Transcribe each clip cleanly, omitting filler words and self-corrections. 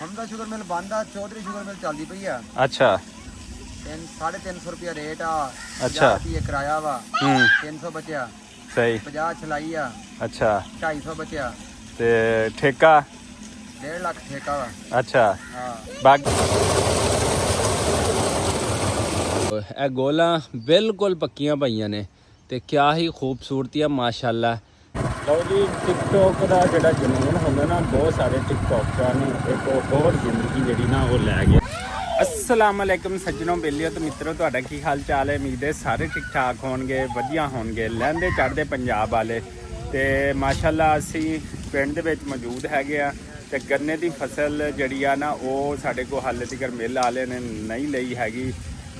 हमदा sugar mill बंद आ, Chaudhary sugar mill चलदी पई आ। अच्छा 350 रुपया रेट आ। अच्छा। 50 रुपये किराया वा। 300 बचया। सही। 50 छलाई आ। अच्छा 250 बचया। ते ठेका 1.5 लाख ठेका वा। अच्छा हाँ बाकी ਇਹ ਗੋਲਾਂ ਬਿਲਕੁਲ ਪੱਕੀਆਂ ਪਈਆਂ ਨੇ ਤੇ ਕਿਆ ਹੀ ਖੂਬਸੂਰਤੀ ਆ ਮਾਸ਼ਾਅੱਲਾ। ਲਓ ਜੀ ਟਿਕਟੋਕ ਦਾ ਜਿਹੜਾ ਜਨੂਨ ਹੁੰਦਾ ਨਾ, ਬਹੁਤ ਸਾਰੇ ਟਿਕਟੋਕਰਾਂ ਨੂੰ ਇੱਕ ਹੋਰ ਜ਼ਿੰਦਗੀ ਜਿਹੜੀ ਨਾ ਉਹ ਲੈ ਗਿਆ। अस्सलाम वालेकुम सज्जनों बेलियो तो मित्रों, ਤੁਹਾਡਾ ਕੀ ਹਾਲ ਚਾਲ ਹੈ? ਉਮੀਦ ਹੈ ਸਾਰੇ ਠੀਕ ਠਾਕ ਹੋਣਗੇ, ਵਧੀਆ ਹੋਣਗੇ, ਲਹਿੰਦੇ ਚੜ੍ਹਦੇ ਪੰਜਾਬ ਵਾਲੇ। ਤੇ ਮਾਸ਼ਾਅੱਲਾ ਅਸੀਂ ਪਿੰਡ ਦੇ ਵਿੱਚ ਮੌਜੂਦ ਹੈਗੇ ਆ ਤੇ ਗੰਨੇ ਦੀ ਫਸਲ ਜਿਹੜੀ ਆ ਨਾ ਉਹ ਸਾਡੇ ਕੋਲ ਹਾਲੇ ਤੱਕ ਮਿਲ ਵਾਲੇ ਨੇ ਨਹੀਂ ਲਈ ਹੈਗੀ।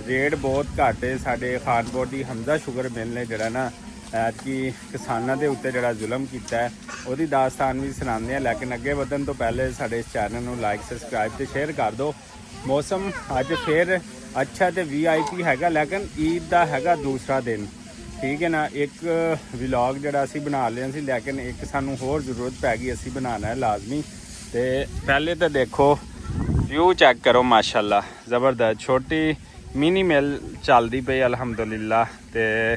ਰੇਟ ਬਹੁਤ ਘੱਟ ਹੈ। ਸਾਡੇ ਖਾਨਪੁਰ ਦੀ ਹਮਜ਼ਾ ਸ਼ੂਗਰ ਮਿਲ ਨੇ ਜਿਹੜਾ ਨਾ ਕਿ ਕਿਸਾਨਾਂ ਦੇ ਉੱਤੇ ਜਿਹੜਾ ਜ਼ੁਲਮ ਕੀਤਾ ਹੈ ਉਹਦੀ ਦਾਸਤਾਨ ਵੀ ਸੁਣਾਉਂਦੇ ਆ। ਲੇਕਿਨ ਅੱਗੇ ਵਧਣ ਤੋਂ ਪਹਿਲੇ ਸਾਡੇ ਇਸ ਚੈਨਲ ਨੂੰ ਲਾਈਕ ਸਬਸਕ੍ਰਾइब ਤੇ ਸ਼ੇਅਰ ਕਰ ਦਿਓ। ਮੌਸਮ ਅੱਜ ਫਿਰ ਅੱਛਾ ਤੇ VIP ਹੈਗਾ, ਲੇਕਿਨ ਈਦ ਦਾ ਹੈਗਾ ਦੂਸਰਾ ਦਿਨ, ਠੀਕ ਹੈ ਨਾ। ਇੱਕ ਵਲੌਗ ਜਿਹੜਾ ਅਸੀਂ ਬਣਾ ਲਿਆ ਸੀ, ਲੇਕਿਨ ਇੱਕ ਸਾਨੂੰ ਹੋਰ ਜ਼ਰੂਰਤ ਪੈ ਗਈ, ਅਸੀਂ ਬਣਾਉਣਾ ਹੈ ਲਾਜ਼ਮੀ। ਤੇ ਪਹਿਲੇ ਤਾਂ ਦੇਖੋ ਵਿਊ ਚੈੱਕ ਕਰੋ ਮਾਸ਼ਾਅੱਲਾ, ਜ਼ਬਰਦਸਤ। ਛੋਟੀ ਮਿਨੀ ਮਿਲ ਚੱਲਦੀ ਪਈ ਅਲਹਮਦੁਲਿਲਾ। ਤੇ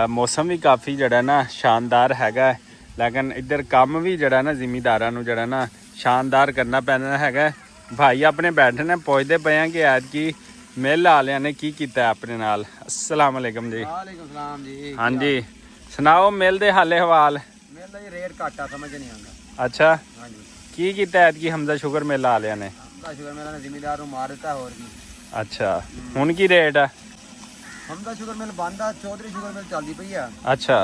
ਮੌਸਮ ਵੀ ਕਾਫੀ ਜਿਹੜਾ ਨਾ ਸ਼ਾਨਦਾਰ ਹੈਗਾ, ਲੇਕਿਨ ਇੱਧਰ ਕੰਮ ਵੀ ਜਿਹੜਾ ਨਾ ਜ਼ਿਮੀਦਾਰਾਂ ਨੂੰ ਜਿਹੜਾ ਨਾ ਸ਼ਾਨਦਾਰ ਕਰਨਾ ਪੈਣਾ ਹੈਗਾ। ਭਾਈ ਆਪਣੇ ਬੈਠੇ ਨੇ, ਪੁੱਛਦੇ ਪਏ ਆ ਕਿ ਐਤਕੀ ਮਿਲ ਵਾਲਿਆਂ ਨੇ ਕੀ ਕੀਤਾ ਆਪਣੇ ਨਾਲ। अस्सलाम वालेकुम जी। वालेकुम सलाम जी। हाँ जी सुनाओ मिल दे हाले हवाल। मिल दा जी रेट घट आ, समझ नहीं आंदा। अच्छा हाँ जी की कीता ऐतकी हमदा शुगर मिल वालियां ने? हमदा शुगर मिल ने जिम्मेदार ਨੂੰ ਮਾਰ ਦਿੱਤਾ, ਹੋਰ ਕੀ। अच्छा हुन की रेट है? हमदा शुगर मिल बंद आ, चौधरी शुगर मिल चलदी पई आ। अच्छा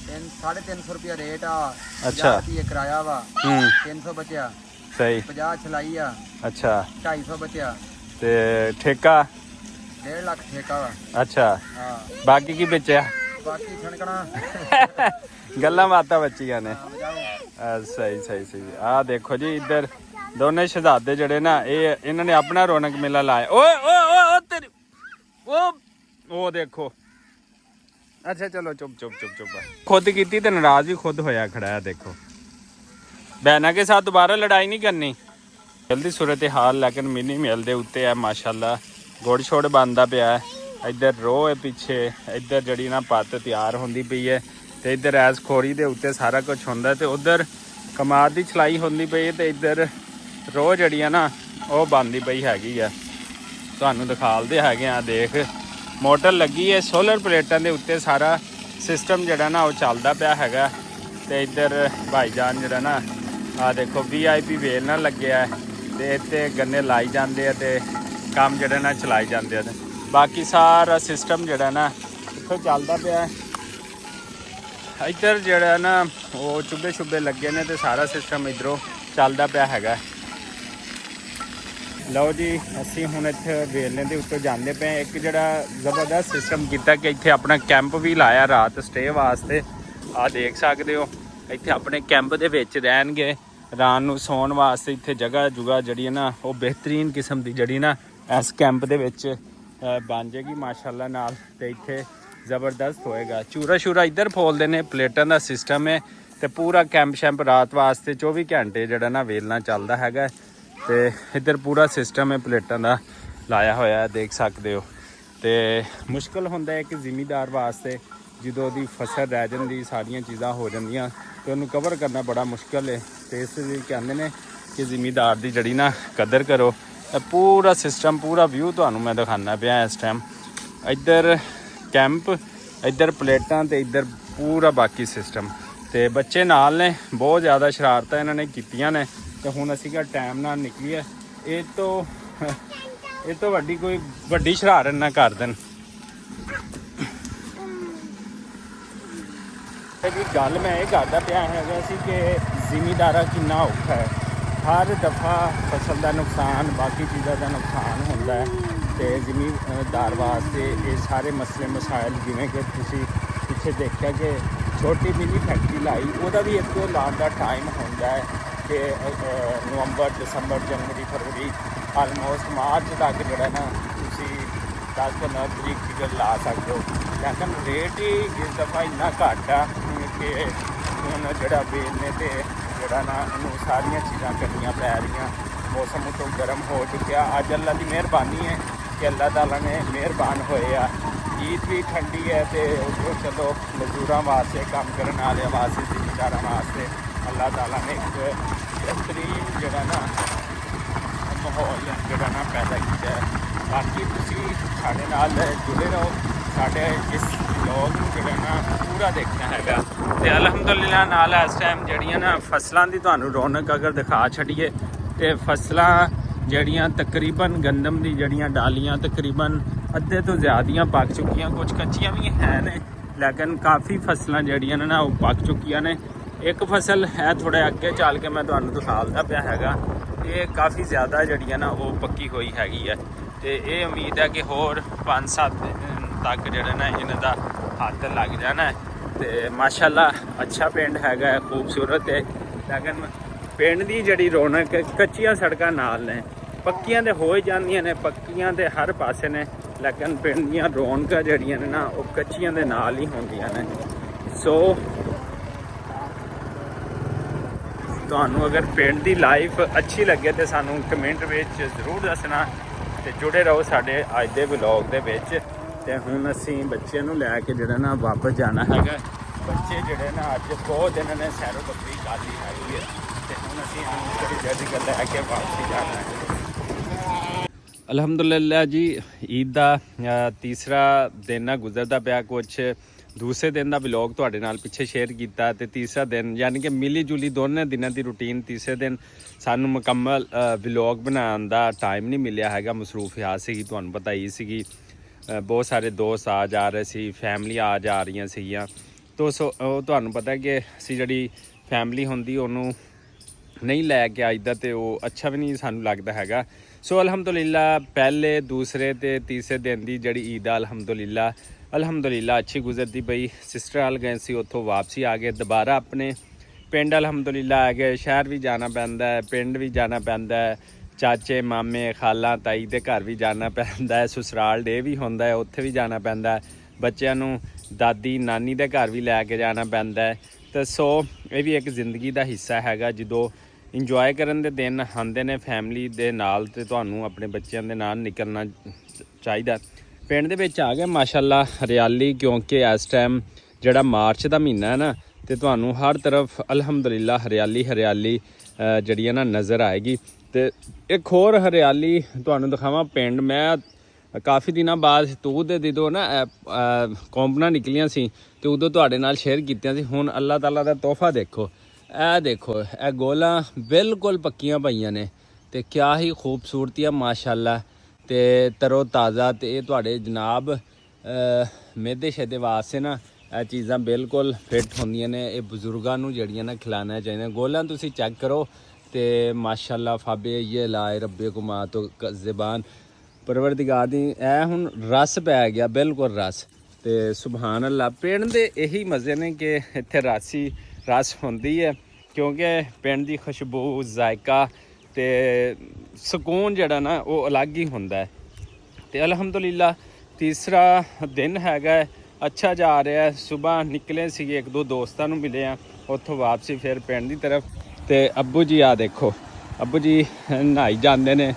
350 रुपया रेट आ। अच्छा। 50 रुपये किराया वा। 300 बचया। सही। 50 छलाई आ। अच्छा 250 बचया। ते ठेका 1.5 लाख ठेका वा। अच्छा हाँ बाकी की बेचा? बाकी छणकना गल्लां बातां बच्चियां ने। बजाओ। सही सही सही। आ देखो जी इधर दोने शहजादे जड़े ना ये इन्होंने अपना रौनक मेला लाया। ओए ओए ओए ओ तेरी ओ देखो। अच्छा चलो चुप चुप चुप चुप। खुद की तो नाराज भी खुद होया खड़ा है। देखो बहना के साथ दोबारा लड़ाई नहीं करनी। जल्दी सूरत हाल लेकिन मिनी मेल दे उत्ते है माशाल्लाह। गुड़ छोड़ बनता पिया है। इधर रो है पीछे, इधर जड़ी ना पत्त तैयार होंदी पई है ते इधर ऐस खोरी दे उत्ते सारा कुछ होंदा ते उधर कमाद दी छलाई होंदी पई है ते इधर रो जड़ी है ना वो बनदी पई हैगी है। तुहानू दिखालदे हैगे आ। देख मोटर लगी है, सोलर प्लेटां दे उत्ते सारा सिस्टम जड़ा ना वो चलदा पिया हैगा। ते इधर भाईजान जड़ा ना आ देखो VIP वेल ना लगे है ते इत्ते गन्ने लाई जांदे ते काम जड़ा ना चलाई जांदे ते बाकी सारा सिस्टम जड़ा ना इत्थों चलदा पिया। इधर जड़ा ना वो चुब्बे छुब्बे लगे ने ते सारा सिस्टम इधरों चलदा पिया हैगा। ਲਓ ਜੀ ਅਸੀਂ ਹੁਣ ਇੱਥੇ ਵੇਲਣੇ ਦੇ ਉੱਤੇ ਜਾਂਦੇ ਪਏ। ਇੱਕ ਜਿਹੜਾ ਜ਼ਬਰਦਸਤ ਸਿਸਟਮ ਕੀਤਾ ਕਿ ਇੱਥੇ ਆਪਣਾ ਕੈਂਪ ਵੀ ਲਾਇਆ ਰਾਤ ਸਟੇ ਵਾਸਤੇ। ਆਹ ਦੇਖ ਸਕਦੇ ਹੋ ਇੱਥੇ ਆਪਣੇ ਕੈਂਪ ਦੇ ਵਿੱਚ ਰਹਿਣਗੇ, ਰਾਤ ਨੂੰ ਸੌਣ ਵਾਸਤੇ ਇੱਥੇ ਜਗ੍ਹਾ ਜੁਗਾ ਜਿਹੜੀ ਹੈ ਨਾ ਉਹ ਬਿਹਤਰੀਨ ਕਿਸਮ ਦੀ ਜਿਹੜੀ ਨਾ ਇਸ ਕੈਂਪ ਦੇ ਵਿੱਚ ਬਣ ਜਾਏਗੀ ਮਾਸ਼ਾਅੱਲਾ ਨਾਲ। ਤੇ ਇੱਥੇ ਜ਼ਬਰਦਸਤ ਹੋਏਗਾ। ਚੂਰਾ ਸ਼ੂਰਾ ਇੱਧਰ ਫੋਲਦੇ ਨੇ, ਪਲੇਟਾਂ ਦਾ ਸਿਸਟਮ ਹੈ ਤੇ ਪੂਰਾ ਕੈਂਪ ਸ਼ੈਂਪ ਰਾਤ ਵਾਸਤੇ 24 ਘੰਟੇ ਜਿਹੜਾ ਨਾ ਵੇਲਣਾ ਚੱਲਦਾ ਹੈਗਾ। ਤੇ ਇੱਧਰ ਪੂਰਾ ਸਿਸਟਮ ਹੈ ਪਲੇਟਾਂ ਦਾ ਲਾਇਆ ਹੋਇਆ, ਦੇਖ ਸਕਦੇ ਹੋ। ਤੇ ਮੁਸ਼ਕਲ ਹੁੰਦਾ ਹੈ ਕਿ ਜ਼ਿਮੀਦਾਰ ਵਾਸਤੇ ਜਦੋਂ ਉਹਦੀ ਫਸਲ ਰਹਿ ਜਾਂਦੀ, ਸਾਰੀਆਂ ਚੀਜ਼ਾਂ ਹੋ ਜਾਂਦੀਆਂ ਤੇ ਉਹਨੂੰ ਕਵਰ ਕਰਨਾ ਬੜਾ ਮੁਸ਼ਕਲ ਹੈ। ਤੇ ਇਸ ਲਈ ਕਹਿੰਦੇ ਨੇ ਕਿ ਜ਼ਿਮੀਦਾਰ ਦੀ ਜਿਹੜੀ ਨਾ ਕਦਰ ਕਰੋ। ਪੂਰਾ ਸਿਸਟਮ ਪੂਰਾ ਵਿਊ ਤੁਹਾਨੂੰ ਮੈਂ ਦਿਖਾਉਣਾ ਪਿਆ ਇਸ ਟਾਈਮ। ਇੱਧਰ ਕੈਂਪ, ਇੱਧਰ ਪਲੇਟਾਂ ਤੇ ਇੱਧਰ ਪੂਰਾ ਬਾਕੀ ਸਿਸਟਮ। ਤੇ ਬੱਚੇ ਨਾਲ ਨੇ, ਬਹੁਤ ਜ਼ਿਆਦਾ ਸ਼ਰਾਰਤਾਂ ਇਹਨਾਂ ਨੇ ਕੀਤੀਆਂ ਨੇ ਤੇ ਹੁਣ ਅਸੀਂ ਕਿਹਾ ਟਾਈਮ ਨਾਲ ਨਿਕਲੀਏ। ਇਹ ਤੋਂ ਵੱਡੀ ਕੋਈ ਵੱਡੀ ਸ਼ਰਾਰਤ ਨਾ ਕਰ ਦੇਣ। ਵੀ ਗੱਲ ਮੈਂ ਇਹ ਕਰਦਾ ਪਿਆ ਹੈਗਾ ਸੀ ਕਿ ਜ਼ਿਮੀਦਾਰਾਂ ਕਿੰਨਾ ਔਖਾ ਹੈ। ਹਰ ਦਫਾ ਫਸਲ ਦਾ ਨੁਕਸਾਨ, ਬਾਕੀ ਚੀਜ਼ਾਂ ਦਾ ਨੁਕਸਾਨ ਹੁੰਦਾ ਹੈ ਤੇ ਜ਼ਿਮੀਦਾਰ ਵਾਸਤੇ ਇਹ ਸਾਰੇ ਮਸਲੇ ਮਸਾਇਲ, ਜਿਵੇਂ ਕਿ ਤੁਸੀਂ ਪਿੱਛੇ ਦੇਖਿਆ ਕਿ ਛੋਟੀ ਮਿਨੀ ਫੈਕਟਰੀ ਲਾਈ, ਉਹਦਾ ਵੀ ਇੱਕ ਲਾਉਣ ਦਾ ਟਾਈਮ ਹੁੰਦਾ ਹੈ ਕਿ ਨਵੰਬਰ, ਦਸੰਬਰ, ਜਨਵਰੀ, ਫਰਵਰੀ, ਆਲਮੋਸਟ ਮਾਰਚ ਤੱਕ ਜਿਹੜਾ ਨਾ ਤੁਸੀਂ 10 ਤੋਂ 9 ਤਰੀਕ ਤੱਕ ਲਾ ਸਕਦੇ ਹੋ। ਲੇਕਿਨ ਰੇਟ ਹੀ ਇਸ ਦਫਾ ਇੰਨਾ ਘੱਟ ਆ ਕਿ ਹੁਣ ਜਿਹੜਾ ਵੇਲਣੇ ਤੇ ਜਿਹੜਾ ਨਾ ਇਹਨੂੰ ਸਾਰੀਆਂ ਚੀਜ਼ਾਂ ਕਰਨੀਆਂ ਪੈ ਰਹੀਆਂ। ਮੌਸਮ ਤੋਂ ਗਰਮ ਹੋ ਚੁੱਕਿਆ। ਅੱਜ ਅੱਲਾ ਦੀ ਮਿਹਰਬਾਨੀ ਹੈ ਕਿ ਅੱਲਾਹ ਤਾਲਾ ਨੇ ਮਿਹਰਬਾਨ ਹੋਏ ਆ। ਈਦ ਵੀ ਠੰਡੀ ਹੈ ਤੇ ਉੱਧਰੋਂ ਚਲੋ ਮਜ਼ਦੂਰਾਂ ਵਾਸਤੇ, ਕੰਮ ਕਰਨ ਵਾਲਿਆਂ ਵਾਸਤੇ, ਜ਼ਿਮੀਂਦਾਰਾਂ ਵਾਸਤੇ ਅੱਲਾਹ ਤਾਲਾ ਨੇ ਇੱਕ ਬਿਹਤਰੀਨ ਜਿਹੜਾ ਨਾ ਮਾਹੌਲ ਜਿਹੜਾ ਨਾ ਪੈਦਾ ਕੀਤਾ ਹੈ। ਬਾਕੀ ਤੁਸੀਂ ਸਾਡੇ ਨਾਲ ਜੁੜੇ ਰਹੋ, ਸਾਡੇ ਇਸ ਵਲੌਗ ਨੂੰ ਜਿਹੜਾ ਨਾ ਪੂਰਾ ਦੇਖਣਾ ਹੈਗਾ। ਤੇ ਅਲਹਮਦੁਲਿਲਾ ਨਾਲ ਇਸ ਟਾਈਮ ਜਿਹੜੀਆਂ ਨਾ ਫਸਲਾਂ ਦੀ ਤੁਹਾਨੂੰ ਰੌਣਕ ਅਗਰ ਦਿਖਾ ਛੱਡੀਏ ਤੇ ਫਸਲਾਂ ਜਿਹੜੀਆਂ ਤਕਰੀਬਨ ਗੰਦਮ ਦੀ ਜਿਹੜੀਆਂ ਡਾਲੀਆਂ ਤਕਰੀਬਨ ਅੱਧੇ ਤੋਂ ਜ਼ਿਆਦੀਆਂ ਪੱਕ ਚੁੱਕੀਆਂ, ਕੁਝ ਕੱਚੀਆਂ ਵੀ ਹੈ ਨੇ ਲੇਕਿਨ ਕਾਫੀ ਫਸਲਾਂ ਜਿਹੜੀਆਂ ਨੇ ਨਾ ਉਹ ਪੱਕ ਚੁੱਕੀਆਂ ਨੇ। ਇੱਕ ਫਸਲ ਹੈ ਥੋੜ੍ਹੇ ਅੱਗੇ ਚੱਲ ਕੇ ਮੈਂ ਤੁਹਾਨੂੰ ਦਿਖਾਉਂਦਾ ਪਿਆ ਹੈਗਾ, ਇਹ ਕਾਫੀ ਜ਼ਿਆਦਾ ਜਿਹੜੀਆਂ ਨਾ ਉਹ ਪੱਕੀ ਹੋਈ ਹੈਗੀ ਹੈ। ਤੇ ਇਹ ਉਮੀਦ ਹੈ ਕਿ ਹੋਰ 5-7 ਦਿਨ ਤੱਕ ਜਿਹੜਾ ਨਾ ਇਹਨਾਂ ਦਾ ਹੱਥ ਲੱਗ ਜਾਣਾ। ਤੇ ਮਾਸ਼ਾਅੱਲਾ ਅੱਛਾ ਪਿੰਡ ਹੈਗਾ, ਖੂਬਸੂਰਤ ਹੈ। ਲੇਕਿਨ ਪਿੰਡ ਦੀ ਜਿਹੜੀ ਰੌਣਕ ਕੱਚੀਆਂ ਸੜਕਾਂ ਨਾਲ ਨੇ, ਪੱਕੀਆਂ ਤੇ ਹੋ ਜਾਂਦੀਆਂ ਨੇ, ਪੱਕੀਆਂ ਤੇ ਹਰ ਪਾਸੇ ਨੇ, ਲੇਕਿਨ ਪਿੰਡ ਦੀਆਂ ਰੌਣਕਾਂ ਜਿਹੜੀਆਂ ਨੇ ਨਾ ਉਹ ਕੱਚੀਆਂ ਦੇ ਨਾਲ ਹੀ ਹੁੰਦੀਆਂ ਨੇ। ਸੋ ਤੁਹਾਨੂੰ ਅਗਰ ਪਿੰਡ ਦੀ ਲਾਈਫ ਅੱਛੀ ਲੱਗੇ ਤੇ ਸਾਨੂੰ ਕਮੈਂਟ ਵਿੱਚ ਜ਼ਰੂਰ ਦੱਸਣਾ ਤੇ ਜੁੜੇ ਰਹੋ ਸਾਡੇ ਅੱਜ ਦੇ ਵਲੌਗ ਦੇ ਵਿੱਚ। ਤੇ ਹੁਣ ਅਸੀਂ ਬੱਚਿਆਂ ਨੂੰ ਲੈ ਕੇ ਜਿਹੜਾ ਨਾ ਵਾਪਸ ਜਾਣਾ ਹੈਗਾ। ਬੱਚੇ ਜਿਹੜੇ ਨਾ ਅੱਜ ਬਹੁਤ ਦਿਨ ਨੇ ਸੈਰੋ ਤਫਰੀਹ ਕਰ ਲਈ ਹੈਗੀ ਹੈ ਤੇ ਹੁਣ ਅਸੀਂ ਥੋੜੀ ਜਲਦੀ ਕਰ ਲੈ ਕੇ ਵਾਪਸ ਜਾਣਾ ਹੈ। ਅਲਹਮਦੁਲਿਲਾ ਜੀ, ਈਦ ਦਾ ਤੀਸਰਾ ਦਿਨ ਨਾ ਗੁਜ਼ਰਦਾ ਪਿਆ। ਕੁਛ ਦੂਸਰੇ ਦਿਨ ਦਾ ਵਲੌਗ ਤੁਹਾਡੇ ਨਾਲ ਪਿੱਛੇ ਸ਼ੇਅਰ ਕੀਤਾ ਤੇ ਤੀਸਰਾ ਦਿਨ ਯਾਨੀ ਕਿ ਮਿਲੀ ਜੁਲੀ ਦੋਨੇ ਦਿਨਾਂ ਦੀ ਰੂਟੀਨ। ਤੀਸਰੇ ਦਿਨ ਸਾਨੂੰ ਮੁਕੰਮਲ ਵਲੌਗ ਬਣਾਉਣ ਦਾ ਟਾਈਮ ਨਹੀਂ ਮਿਲਿਆ ਹੈਗਾ, ਮਸਰੂਫੀਆਤ ਸੀਗੀ, ਤੁਹਾਨੂੰ ਪਤਾ ਹੀ ਸੀਗੀ। ਬਹੁਤ ਸਾਰੇ ਦੋਸਤ ਆ ਜਾ ਰਹੇ ਸੀ, ਫੈਮਲੀ ਆ ਜਾ ਰਹੀਆਂ ਸੀਗੀਆਂ। ਤੋ ਉਹ ਤੁਹਾਨੂੰ ਪਤਾ ਕਿ ਅਸੀਂ ਜਿਹੜੀ ਫੈਮਲੀ ਹੁੰਦੀ ਉਹਨੂੰ ਨਹੀਂ ਲੈ ਕੇ ਆਈਦਾ ਤੇ ਉਹ ਅੱਛਾ ਵੀ ਨਹੀਂ ਸਾਨੂੰ ਲੱਗਦਾ ਹੈਗਾ। ਸੋ ਅਲਹਮਦੁਲਿਲਾ ਪਹਿਲੇ, ਦੂਸਰੇ ਤੇ ਤੀਸਰੇ ਦਿਨ ਦੀ ਜਿਹੜੀ ਈਦ ਆ ਅਲਹਮਦੁਲਿਲਾ ਅੱਛੀ ਗੁਜ਼ਰਦੀ ਪਈ। ਸਿਸਟਰ ਵੱਲ ਗਏ ਸੀ, ਉੱਥੋਂ ਵਾਪਸੀ ਆ ਗਏ ਦੁਬਾਰਾ ਆਪਣੇ ਪਿੰਡ ਅਲਹਮਦੁਲਿਲਾ ਆ ਗਏ। ਸ਼ਹਿਰ ਵੀ ਜਾਣਾ ਪੈਂਦਾ ਹੈ, ਪਿੰਡ ਵੀ ਜਾਣਾ ਪੈਂਦਾ ਹੈ, ਚਾਚੇ ਮਾਮੇ ਖਾਲਾ ਤਾਈ ਦੇ ਘਰ ਵੀ ਜਾਣਾ ਪੈਂਦਾ ਹੈ, ਸਸੁਰਾਲ ਡੇ ਵੀ ਹੁੰਦਾ ਹੈ ਉੱਥੇ ਵੀ ਜਾਣਾ ਪੈਂਦਾ ਹੈ, ਬੱਚਿਆਂ ਨੂੰ ਦਾਦੀ ਨਾਨੀ ਦੇ ਘਰ ਵੀ ਲੈ ਕੇ ਜਾਣਾ ਪੈਂਦਾ ਹੈ। ਤੇ ਸੋ ਇਹ ਵੀ ਇੱਕ ਜ਼ਿੰਦਗੀ ਦਾ ਹਿੱਸਾ ਹੈਗਾ। ਜਦੋਂ ਇੰਜੋਏ ਕਰਨ ਦੇ ਦਿਨ ਆਉਂਦੇ ਨੇ ਫੈਮਲੀ ਦੇ ਨਾਲ ਤੇ ਤੁਹਾਨੂੰ ਆਪਣੇ ਬੱਚਿਆਂ ਦੇ ਨਾਲ ਨਿਕਲਣਾ ਚਾਹੀਦਾ। ਪਿੰਡ ਦੇ ਵਿੱਚ ਆ ਗਏ ਮਾਸ਼ਾਅੱਲਾ ਹਰਿਆਲੀ, ਕਿਉਂਕਿ ਇਸ ਟਾਈਮ ਜਿਹੜਾ ਮਾਰਚ ਦਾ ਮਹੀਨਾ ਹੈ ਨਾ ਤੇ ਤੁਹਾਨੂੰ ਹਰ ਤਰਫ ਅਲਹਮਦੁਲਿਲਾ ਹਰਿਆਲੀ ਜਿਹੜੀ ਹੈ ਨਾ ਨਜ਼ਰ ਆਏਗੀ। ਤੇ ਇੱਕ ਹੋਰ ਹਰਿਆਲੀ ਤੁਹਾਨੂੰ ਦਿਖਾਵਾਂ ਪਿੰਡ। ਮੈਂ ਕਾਫੀ ਦਿਨਾਂ ਬਾਅਦ ਤੂਤ ਦੇ ਜਦੋਂ ਨਾ ਕੌਂਪਨਾਂ ਨਿਕਲੀਆਂ ਸੀ ਤੇ ਉਦੋਂ ਤੁਹਾਡੇ ਨਾਲ ਸ਼ੇਅਰ ਕੀਤੀਆਂ ਸੀ। ਹੁਣ ਅੱਲਾਹ ਤਾਲਾ ਦਾ ਤੋਹਫਾ ਦੇਖੋ, ਇਹ ਗੋਲਾਂ ਬਿਲਕੁਲ ਪੱਕੀਆਂ ਪਈਆਂ ਨੇ ਤੇ ਕਿਆ ਹੀ ਖੂਬਸੂਰਤੀ ਆ ਮਾਸ਼ਾਅੱਲਾ। ਤੇ ਤਰੋ ਤਾਜ਼ਾ ਤੇ ਇਹ ਤੁਹਾਡੇ ਜਨਾਬ ਮਿਹਦੇ ਸ਼ੇਦੇ ਵਾਸਤੇ ਨਾ ਇਹ ਚੀਜ਼ਾਂ ਬਿਲਕੁਲ ਫਿੱਟ ਹੁੰਦੀਆਂ ਨੇ। ਇਹ ਬਜ਼ੁਰਗਾਂ ਨੂੰ ਜਿਹੜੀਆਂ ਨਾ ਖਿਲਾਉਣਾ ਚਾਹੀਦਾ। ਗੋਲਾਂ ਤੁਸੀਂ ਚੈੱਕ ਕਰੋ ਤੇ ਮਾਸ਼ਾਅੱਲਾ ਫਾਬੇ ਇਹ ਲਾਏ ਰੱਬੇ ਕੋ ਮਾਂ ਤੋਂ ਜ਼ਬਾਨ ਪਰਵਰਦਿਗਾਰ ਦੀ। ਇਹ ਹੁਣ ਰਸ ਪੈ ਗਿਆ, ਬਿਲਕੁਲ ਰਸ। ਤੇ ਸੁਭਾਨ ਅੱਲਾ, ਪਿੰਡ ਦੇ ਇਹੀ ਮਜ਼ੇ ਨੇ ਕਿ ਇੱਥੇ ਰਸ ਹੁੰਦੀ ਹੈ, ਕਿਉਂਕਿ ਪਿੰਡ ਦੀ ਖੁਸ਼ਬੂ, ਜ਼ਾਇਕਾ ਤੇ ਸਕੂਨ ਜਿਹੜਾ ਨਾ ਉਹ ਅਲੱਗ ਹੀ ਹੁੰਦਾ ਹੈ। ਤੇ ਅਲਹਮਦੁਲਿਲਾ ਤੀਸਰਾ ਦਿਨ ਹੈਗਾ, ਅੱਛਾ ਜਾ ਰਿਹਾ। ਸੁਬਾਹ ਨਿਕਲੇ ਸੀਗੇ, ਇੱਕ ਦੋ ਦੋਸਤਾਂ ਨੂੰ ਮਿਲੇ ਆ, ਉੱਥੋਂ ਵਾਪਸੀ ਫਿਰ ਪਿੰਡ ਦੀ ਤਰਫ। ਤੇ ਅੱਬੂ ਜੀ ਆ ਦੇਖੋ, ਅੱਬੂ ਜੀ ਨਹਾਈ ਜਾਂਦੇ ਨੇ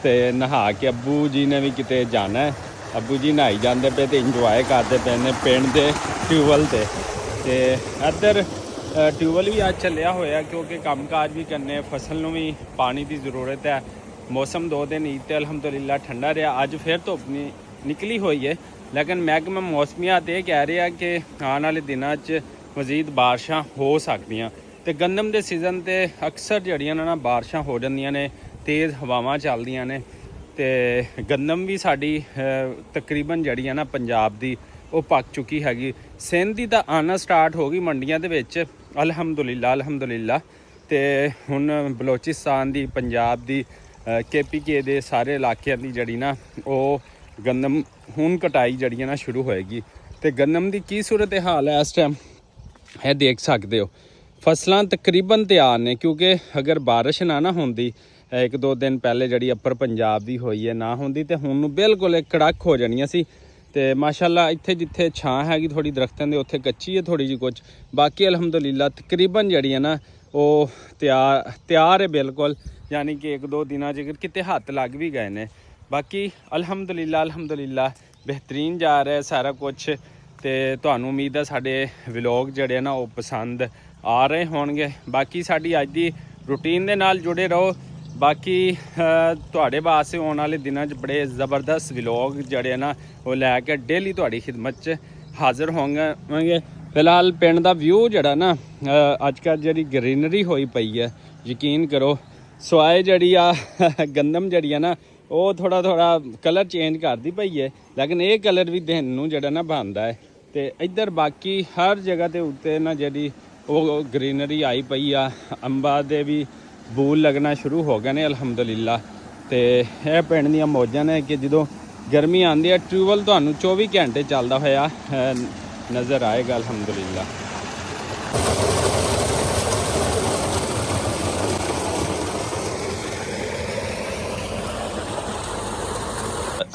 ਤੇ ਨਹਾ ਕੇ ਅੱਬੂ ਜੀ ਨੇ ਵੀ ਕਿਤੇ ਜਾਣਾ ਹੈ। ਅੱਬੂ ਜੀ ਨਹਾਈ ਜਾਂਦੇ ਪਏ ਤੇ ਇੰਜੋਏ ਕਰਦੇ ਪਏ ਨੇ ਪਿੰਡ ਦੇ ਟਿਊਬਵੈੱਲ ਤੇ ਇੱਧਰ ਟਿਊਬਵੈੱਲ ਵੀ ਅੱਜ ਚੱਲਿਆ ਹੋਇਆ, ਕਿਉਂਕਿ ਕੰਮਕਾਜ ਵੀ ਕਰਨੇ, ਫਸਲ ਨੂੰ ਵੀ ਪਾਣੀ ਦੀ ਜ਼ਰੂਰਤ ਹੈ। ਮੌਸਮ 2 ਦਿਨ ਈਦ ਤੇ ਅਲਹਮਦੁਲਿਲਾ ਠੰਡਾ ਰਿਹਾ। ਅੱਜ ਫਿਰ ਧੁੱਪ ਨਿਕਲੀ ਹੋਈ ਹੈ, ਲੇਕਿਨ ਮਹਿਕਮਾ ਮੌਸਮੀਆਤ ਇਹ ਕਹਿ ਰਿਹਾ ਕਿ ਆਉਣ ਵਾਲੇ ਦਿਨਾਂ 'ਚ ਮਜ਼ੀਦ ਬਾਰਿਸ਼ਾਂ ਹੋ ਸਕਦੀਆਂ। ਤੇ ਗੰਦਮ ਦੇ ਸੀਜ਼ਨ ਤੇ ਅਕਸਰ ਜਿਹੜੀਆਂ ਨਾ ਬਾਰਿਸ਼ਾਂ ਹੋ ਜਾਂਦੀਆਂ ਨੇ, ਤੇਜ਼ ਹਵਾਵਾਂ ਚੱਲਦੀਆਂ ਨੇ ਤੇ ਗੰਦਮ ਵੀ ਸਾਡੀ ਤਕਰੀਬਨ ਜਿਹੜੀ ਆ ਨਾ ਪੰਜਾਬ ਦੀ ਉਹ ਪੱਕ ਚੁੱਕੀ ਹੈਗੀ। ਸਿੰਧ ਦੀ ਤਾਂ ਆਉਣਾ ਸਟਾਰਟ ਹੋ ਗਈ ਮੰਡੀਆਂ ਦੇ ਵਿੱਚ ਅਲਹਮਦੁਲਿਲਾ। ਤੇ ਹੁਣ ਬਲੋਚਿਸਤਾਨ ਦੀ, ਪੰਜਾਬ ਦੀ, KPK ਦੇ ਸਾਰੇ ਇਲਾਕਿਆਂ ਦੀ ਜਿਹੜੀ ਨਾ ਉਹ ਗੰਦਮ ਹੁਣ ਕਟਾਈ ਜਿਹੜੀ ਨਾ ਸ਼ੁਰੂ ਹੋਏਗੀ। ਤੇ ਗੰਦਮ ਦੀ ਕੀ ਸੂਰਤ ਹਾਲ ਹੈ ਇਸ ਟਾਈਮ ਇਹ ਦੇਖ ਸਕਦੇ ਹੋ। ਫਸਲਾਂ ਤਕਰੀਬਨ ਤਿਆਰ ਨੇ, ਕਿਉਂਕਿ ਅਗਰ ਬਾਰਿਸ਼ ਨਾ ਹੁੰਦੀ 1-2 ਦਿਨ ਪਹਿਲੇ ਜਿਹੜੀ ਅੱਪਰ ਪੰਜਾਬ ਦੀ ਹੋਈ ਹੈ ਨਾ ਹੁੰਦੀ ਤੇ ਹੁਣ ਨੂੰ ਬਿਲਕੁਲ ਕੜਕ ਹੋ ਜਾਣੀਆਂ ਸੀ। ਤੇ ਮਾਸ਼ਾਅੱਲਾ ਇੱਥੇ ਜਿੱਥੇ ਛਾਂ ਹੈਗੀ ਥੋੜੀ ਦਰਖਤਾਂ ਦੇ, ਉੱਥੇ ਕੱਚੀ ਹੈ ਥੋੜੀ ਜਿਹੀ ਕੁਝ, ਬਾਕੀ ਅਲਹਮਦੁਲਿਲਾ ਤਕਰੀਬਨ ਜਿਹੜੀ ਹੈ ਨਾ ਉਹ ਤਿਆਰ ਹੈ ਬਿਲਕੁਲ। ਯਾਨੀ ਕਿ 1-2 ਦਿਨਾਂ 'ਚ ਕਿਤੇ ਹੱਥ ਲੱਗ ਵੀ ਗਏ ਨੇ। ਬਾਕੀ ਅਲਹਮਦੁਲਿਲਾ ਬਿਹਤਰੀਨ ਜਾ ਰਿਹਾ ਸਾਰਾ ਕੁਛ। ਤੇ ਤੁਹਾਨੂੰ ਉਮੀਦ ਹੈ ਸਾਡੇ ਵਲੌਗ ਜਿਹੜੇ ਨਾ ਉਹ ਪਸੰਦ ਆ ਰਹੇ ਹੋਣਗੇ। ਬਾਕੀ ਸਾਡੀ ਅੱਜ ਦੀ ਰੂਟੀਨ ਦੇ ਨਾਲ ਜੁੜੇ ਰਹੋ। ਬਾਕੀ ਤੁਹਾਡੇ ਵਾਸਤੇ ਆਉਣ ਵਾਲੇ ਦਿਨਾਂ 'ਚ ਬੜੇ ਜ਼ਬਰਦਸਤ ਵਲੌਗ ਜਿਹੜੇ ਨਾ ਉਹ ਲੈ ਕੇ ਡੇਲੀ ਤੁਹਾਡੀ ਖਿਦਮਤ 'ਚ ਹਾਜ਼ਰ ਹੋਵਾਂਗੇ। ਫਿਲਹਾਲ ਪਿੰਡ ਦਾ ਵਿਊ ਜਿਹੜਾ ਨਾ ਅੱਜ ਕੱਲ੍ਹ ਜਿਹੜੀ ਗਰੀਨਰੀ ਹੋਈ ਪਈ ਹੈ, ਯਕੀਨ ਕਰੋ ਸਵਾਏ ਜਿਹੜੀ ਆ ਗੰਦਮ ਜਿਹੜੀ ਆ ਨਾ ਉਹ ਥੋੜਾ ਕਲਰ ਚੇਂਜ ਕਰਦੀ ਪਈ ਹੈ, ਲੇਕਿਨ ਇਹ ਕਲਰ ਵੀ ਦਿਨ ਨੂੰ ਜਿਹੜਾ ਨਾ ਬਣਦਾ ਹੈ। ਤੇ ਇੱਧਰ ਬਾਕੀ ਹਰ ਜਗ੍ਹਾ ਦੇ ਉੱਤੇ ਨਾ ਜਿਹੜੀ ਉਹ ਗਰੀਨਰੀ ਆਈ ਪਈ ਆ। ਅੰਬਾਂ ਦੇ ਵੀ ਬੂਲ ਲੱਗਣਾ ਸ਼ੁਰੂ ਹੋ ਗਏ ਨੇ ਅਲਹਮਦੁਲਿਲਾ। ਤੇ ਇਹ ਪਿੰਡ ਦੀਆਂ ਮੌਜਾਂ ਨੇ ਕਿ ਜਦੋਂ ਗਰਮੀ ਆਉਂਦੀ ਹੈ ਟਿਊਬਵੈੱਲ ਤੁਹਾਨੂੰ 24 ਘੰਟੇ ਚੱਲਦਾ ਹੋਇਆ ਨਜ਼ਰ ਆਏਗਾ ਅਲਹਮਦੁਲਿਲਾ।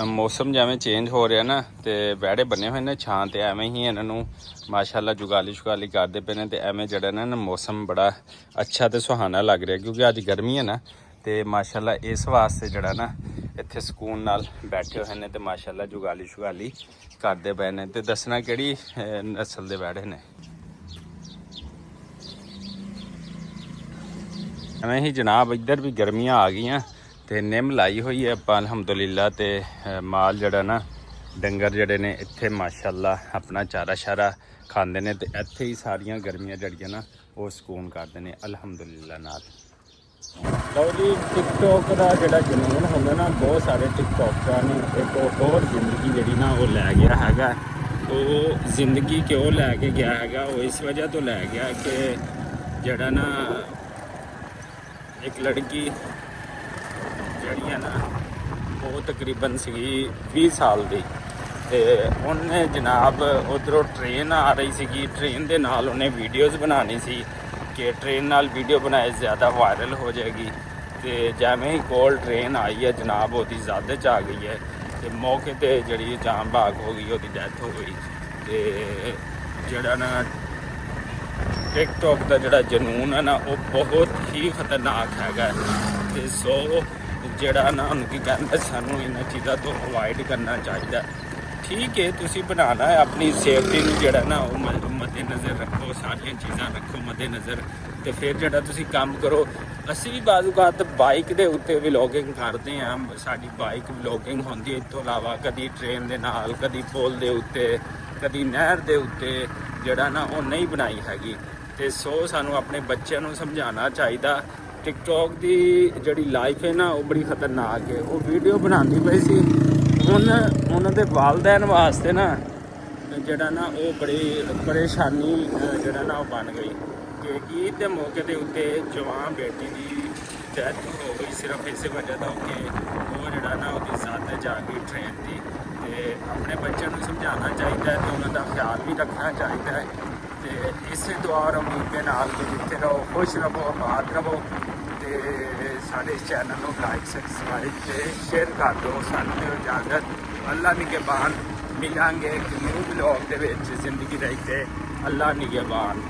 ਮੌਸਮ ਜਿਵੇਂ ਚੇਂਜ ਹੋ ਰਿਹਾ ਨਾ ਤੇ ਵਿਹੜੇ ਬੰਨੇ ਹੋਏ ਨੇ ਛਾਂ ਤੇ ਐਵੇਂ ਹੀ ਇਹਨਾਂ ਨੂੰ ਮਾਸ਼ਾਅੱਲਾ ਜੁਗਾਲੀ ਕਰਦੇ ਪਏ ਨੇ। ਤੇ ਐਵੇਂ ਜਿਹੜਾ ਨਾ ਮੌਸਮ ਬੜਾ ਅੱਛਾ ਤੇ ਸੁਹਾਣਾ ਲੱਗ ਰਿਹਾ ਕਿਉਂਕਿ ਅੱਜ ਗਰਮੀ ਹੈ ਨਾ। ਤੇ ਮਾਸ਼ਾਅੱਲਾ ਇਸ ਵਾਸਤੇ ਜਿਹੜਾ ਨਾ ਇੱਥੇ ਸਕੂਨ ਨਾਲ ਬੈਠੇ ਹੋਏ ਨੇ ਤੇ ਮਾਸ਼ਾਅੱਲਾ ਜੁਗਾਲੀ ਕਰਦੇ ਪਏ ਨੇ। ਤੇ ਦੱਸਣਾ ਕਿਹੜੀ ਨਸਲ ਦੇ ਵਿਹੜੇ ਨੇ। ਐਵੇਂ ਹੀ ਜਨਾਬ ਇੱਧਰ ਵੀ ਗਰਮੀਆਂ ਆ ਗਈਆਂ ਤੇ ਨਿੰਮ ਲਾਈ ਹੋਈ ਹੈ ਆਪਾਂ ਅਲਹਮਦੁਲਿਲਾ। ਤੇ ਮਾਲ ਜਿਹੜਾ ਨਾ ਡੰਗਰ ਜਿਹੜੇ ਨੇ ਇੱਥੇ ਮਾਸ਼ਾਅੱਲਾ ਆਪਣਾ ਚਾਰਾ ਸ਼ਾਰਾ ਖਾਂਦੇ ਨੇ ਤੇ ਇੱਥੇ ਹੀ ਸਾਰੀਆਂ ਗਰਮੀਆਂ ਜਿਹੜੀਆਂ ਨਾ ਉਹ ਸਕੂਨ ਕਰਦੇ ਨੇ ਅਲਹਮਦੁਲਿਲਾ ਨਾਲ। ਲਓ ਜੀ, ਟਿਕਟੋਕ ਦਾ ਜਿਹੜਾ ਜਨੂਨ ਹੁੰਦਾ ਨਾ ਬਹੁਤ ਸਾਰੇ ਟਿਕਟੋਕਰਾਂ ਨੂੰ ਇੱਕ ਹੋਰ ਜ਼ਿੰਦਗੀ ਜਿਹੜੀ ਨਾ ਉਹ ਲੈ ਗਿਆ ਹੈਗਾ। ਉਹ ਜ਼ਿੰਦਗੀ ਕਿਉਂ ਲੈ ਕੇ ਗਿਆ ਹੈਗਾ, ਉਹ ਇਸ ਵਜ੍ਹਾ ਤੋਂ ਲੈ ਗਿਆ ਕਿ ਜਿਹੜਾ ਨਾ ਇੱਕ ਲੜਕੀ ਜਿਹੜੀ ਹੈ ਨਾ ਉਹ ਤਕਰੀਬਨ ਸੀਗੀ 20 ਸਾਲ ਦੀ। ਤੇ ਉਹਨੇ ਜਨਾਬ ਉੱਧਰੋਂ ਟ੍ਰੇਨ ਆ ਰਹੀ ਸੀਗੀ, ਟ੍ਰੇਨ ਦੇ ਨਾਲ ਉਹਨੇ ਵੀਡੀਓਜ਼ ਬਣਾਉਣੀ ਸੀ ਕਿ ਟ੍ਰੇਨ ਨਾਲ ਵੀਡੀਓ ਬਣਾਏ ਜ਼ਿਆਦਾ ਵਾਇਰਲ ਹੋ ਜਾਏਗੀ। ਤੇ ਜਿਵੇਂ ਹੀ ਕੋਲ ਟ੍ਰੇਨ ਆਈ ਹੈ ਜਨਾਬ ਉਹਦੀ ਜ਼ਿਆਦਾ 'ਚ ਆ ਗਈ ਹੈ ਤੇ ਮੌਕੇ ਤੇ ਜਿਹੜੀ ਜਾਨ ਭਾਗ ਹੋ ਗਈ, ਉਹਦੀ ਡੈਥ ਹੋ ਗਈ। ਤੇ ਜਿਹੜਾ ਨਾ ਟਿਕਟੋਕ ਦਾ ਜਿਹੜਾ ਜਨੂਨ ਹੈ ਨਾ ਉਹ ਬਹੁਤ ਹੀ ਖਤਰਨਾਕ ਹੈਗਾ। ਤੇ ਸੋ ਜਿਹੜਾ ਨਾ ਉਹਨੂੰ ਕੀ ਕਹਿੰਦਾ ਸਾਨੂੰ ਇਹਨਾਂ ਚੀਜ਼ਾਂ ਤੋਂ ਅਵੋਇਡ ਕਰਨਾ ਚਾਹੀਦਾ। ਠੀਕ ਹੈ ਤੁਸੀਂ ਬਣਾਉਣਾ ਹੈ ਆਪਣੀ ਸੇਫਟੀ ਨੂੰ ਜਿਹੜਾ ਨਾ ਉਹ ਮੱਦੇ ਨਜ਼ਰ ਰੱਖੋ, ਸਾਰੀਆਂ ਚੀਜ਼ਾਂ ਰੱਖੋ ਮੱਦੇ ਨਜ਼ਰ ਤੇ ਫਿਰ ਜਿਹੜਾ ਤੁਸੀਂ ਕੰਮ ਕਰੋ। ਅਸੀਂ ਵੀ ਬਾਜ਼ੂ ਘਾਤ ਬਾਈਕ ਦੇ ਉੱਤੇ ਵਲੌਗਿੰਗ ਕਰਦੇ ਹਾਂ, ਸਾਡੀ ਬਾਈਕ ਵਲੌਗਿੰਗ ਹੁੰਦੀ ਹੈ। ਇਸ ਤੋਂ ਇਲਾਵਾ ਕਦੀ ਟ੍ਰੇਨ ਦੇ ਨਾਲ, ਕਦੀ ਪੁਲ ਦੇ ਉੱਤੇ, ਕਦੀ ਨਹਿਰ ਦੇ ਉੱਤੇ ਜਿਹੜਾ ਨਾ ਉਹ ਨਹੀਂ ਬਣਾਈ ਹੈਗੀ। ਤੇ ਸੋ ਸਾਨੂੰ ਆਪਣੇ ਬੱਚਿਆਂ ਨੂੰ ਸਮਝਾਉਣਾ ਚਾਹੀਦਾ। ਟਿਕਟੋਕ ਦੀ ਜਿਹੜੀ ਲਾਈਫ ਹੈ ਨਾ ਉਹ ਬੜੀ ਖਤਰਨਾਕ ਹੈ। ਉਹ ਵੀਡੀਓ ਬਣਾਉਂਦੀ ਪਈ ਸੀ, ਹੁਣ ਉਹਨਾਂ ਦੇ ਵਾਲਦੈਨ ਵਾਸਤੇ ਨਾ ਜਿਹੜਾ ਨਾ ਉਹ ਬੜੀ ਪਰੇਸ਼ਾਨੀ ਜਿਹੜਾ ਨਾ ਉਹ ਬਣ ਗਈ ਕਿ ਈਦ ਦੇ ਮੌਕੇ ਦੇ ਉੱਤੇ ਜਵਾਨ ਬੇਟੀ ਦੀ ਡੈਥ ਹੋ ਗਈ ਸਿਰਫ ਇਸੇ ਵਜ੍ਹਾ ਤੋਂ ਕਿ ਉਹ ਜਿਹੜਾ ਨਾ ਉਹਦੀ ਸਾਥ ਜਾ ਗਈ ਟ੍ਰੇਨ ਦੀ। ਤੇ ਆਪਣੇ ਬੱਚਿਆਂ ਨੂੰ ਸਮਝਾਉਣਾ ਚਾਹੀਦਾ ਤੇ ਉਹਨਾਂ ਦਾ ਖਿਆਲ ਵੀ ਰੱਖਣਾ ਚਾਹੀਦਾ ਹੈ। ਤੇ ਇਸੇ ਦੁਆ ਔਰ ਉਮੀਦ ਦੇ ਨਾਲ ਕਿ ਜਿੱਥੇ ਰਹੋ ਖੁਸ਼ ਰਹੋ, ਆਬਾਦ ਰਹੋ। ਤੇ ਸਾਡੇ ਚੈਨਲ ਨੂੰ ਲਾਈਕ, ਸਬਸਕ੍ਰਾਈਬ ਤੇ ਸ਼ੇਅਰ ਕਰ ਦਿਓ। ਸਾਨੂੰ ਦਿਓ ਇਜਾਜ਼ਤ। ਅੱਲਾ ਨਿਗਹਿਬਾਨ। ਮਿਲਾਂਗੇ ਇੱਕ ਨਿਊ ਵਲੌਗ ਦੇ ਵਿੱਚ। ਜ਼ਿੰਦਗੀ ਰਹੀ ਤੇ ਅੱਲਾ ਨਿਗਹਿਬਾਨ।